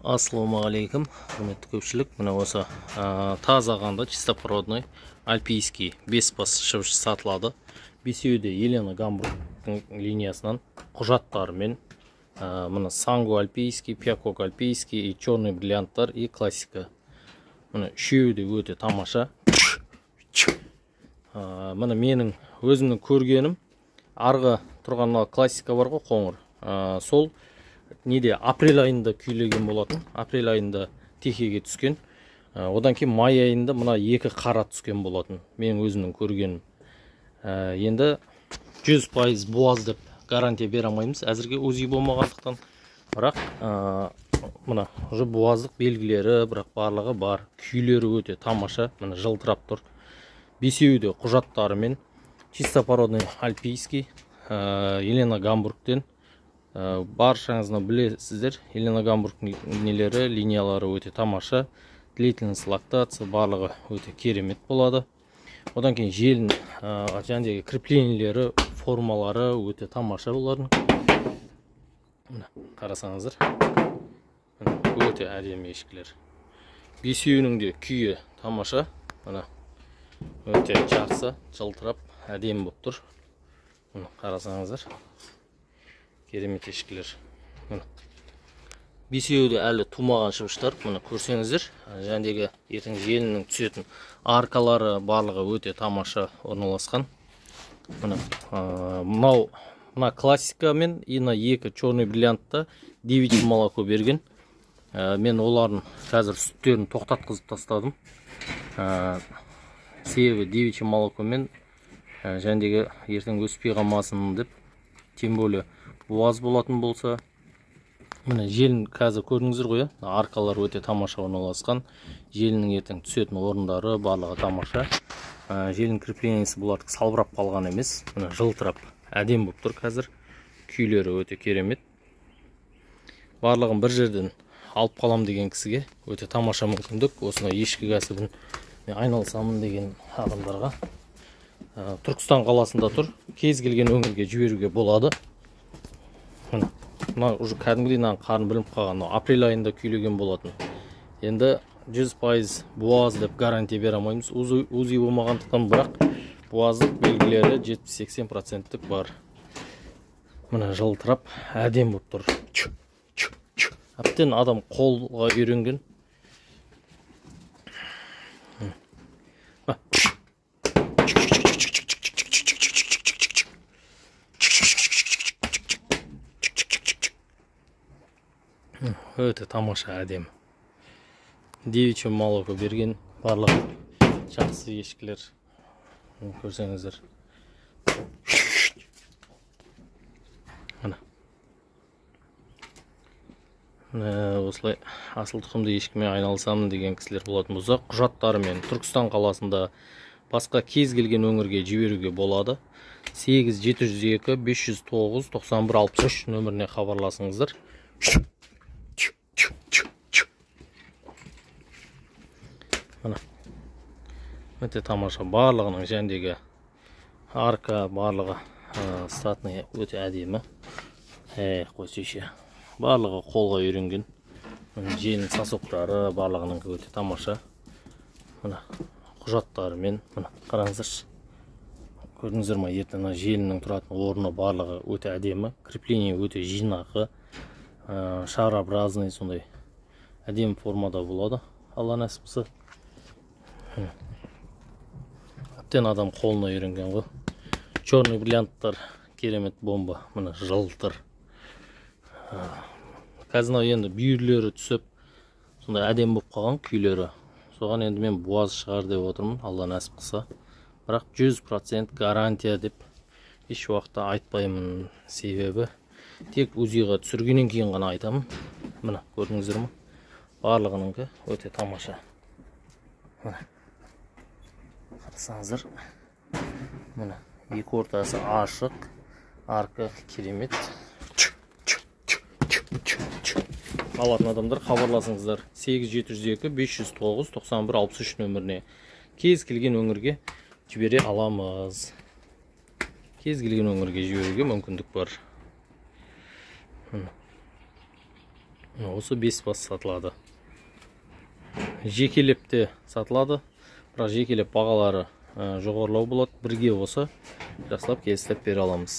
Ассалаумағалейкум, құрметті көпшілік. Мына осы таза қанды чистопородный альпийский 5 бас шыбыш сатылады. Бесеуі де Елена Гамбургтың линиясынан құжаттарымен. Мына Санго альпийский, Пякок альпийский, и черный бриллианттар, и классика. Мына үшеуі де өте тамаша. Мына менің өзімнің көргенім, арғы тұрған классика бар ғой, қоңыр. Сол неде апрель айында күйлеген болатын. Апрель айында техеге түскен. Одан кейін май айында мына екі қара түскен болатын. Менің өзімнің көргенім. Енді 100% буаз деп гарантия бере алмаймыз. Әзірге УЗИ болмағандықтан. Бірақ мына уже буаздық белгілері, бірақ барлығы бар. Күйлері өте тамаша. Мына жылтырап тұр. Бесеуі де құжаттарымен. Чистопородный альпийский. Елена Гамбургтен. Баршаңызны білесіздер, Елена Гамбургтың нелері, линиялары өте тамаша, длительность лактация барлығы өте керемет болады. Одан кейін желін жәндегі креплениелері, формалары өте тамаша олардың. Қарасаңыздар, өте әдемі ешкілер. Бесеуінің де күйі тамаша, өте жақсы, жылтырап, әдемі болып тұр. Қарасаңыздар. Керемет ешкілер. Бесеуі де әлі тумаған шыбыштар. Мұны көрсеңіздер, жәндегі ертең желінің түсетін аркалары барлығы өте тамаша орналасқан. Мына классика мен ина екі черный бриллиантта девичий молоко берген. Мен олардың қазір сүттерін тоқтатқызып тастадым. Себебі девичий молоко мен жәндегі ертең өспей қалмасын деп, тем более буаз болатын болса. Міне желін қазір көрдіңіздер ғой, аркалар өте тамаша орналасқан. Желінің ертең түсетін орындары барлығы тамаша. Желін креплениясы бұларды салбырап қалған емес. Міне жылтырап әдем болып тұр қазір. Күйлері өте керемет. Барлығын бір жерден алып қалам деген кісіге өте тамаша мүмкіндік. Осына ешкі кәсібін айналысамын деген адамдарға. Түркістан қаласында тұр. Кез келген өңірге жіберуге болады. Мына уже кәдімгідей қарын біліп қалған. Апрель айында күйлеген болатын. Енді 100% буаз деп гарантия бере алмаймыз. УЗИ болмағандықтан, бірақ буаздық белгілері 70-80% бар. Мына жылтырап әдем болып тұр. Әптен адам қолға үйренген. Өте тамаша әдем. Девичий молоко берген барлығы жақсы ешкілер. Көрсеңіздер. Осылай асыл тұқымды ешкімен айналысамын деген кісілер болатын болса, құжаттарымен Түркістан қаласында басқа кез келген өңірге жіберуге болады. 8702 509 9163 нөміріне хабарласыңыздар. Өте тамаша, барлығының жәндегі арка барлығы статный өте әдемі. Қойсүйше. Барлығы қолға үйренген. Желінің сасоқтары барлығының өте тамаша. Құжаттарымен, қараңыздаршы. Көрдіңіздер ма, ертең желінің тұратын орны барлығы өте әдемі. Крепление өте жинақы. Шарообразный, сондай әдемі формада болады. Алла нәсіп болса. Әптен адам қолына үйренген ғой. Черный бриллианттар керемет бомба. Мына жылтыр. Қазір енді бүйірлері түсіп, сондай әдем болып қалған күйлері. Соған енді мен буаз шығар деп отырмын, Алла нәсіп қылса. Бірақ 100% гарантия деп еш уақытта айтпаймын, себебі тек УЗИға түсіргеннен кейін ғана айтамын. Мына көрдіңіздер ме? Барлығының өте тамаша. Қарасаңыздар. Мына екі ортасы ашық, арка керемет. Алатын адамдар хабарласыңыздар. 8702 509 9163 нөміріне. Кез келген өңірге жібере аламыз. Кез келген өңірге жіберуге мүмкіндік бар. Осы 5 бас сатылады. Жекелеп те сатылады, бірақ жекелеп бағалары жоғарылау болады. Бірге осы жақсылап келістіріп бере аламыз.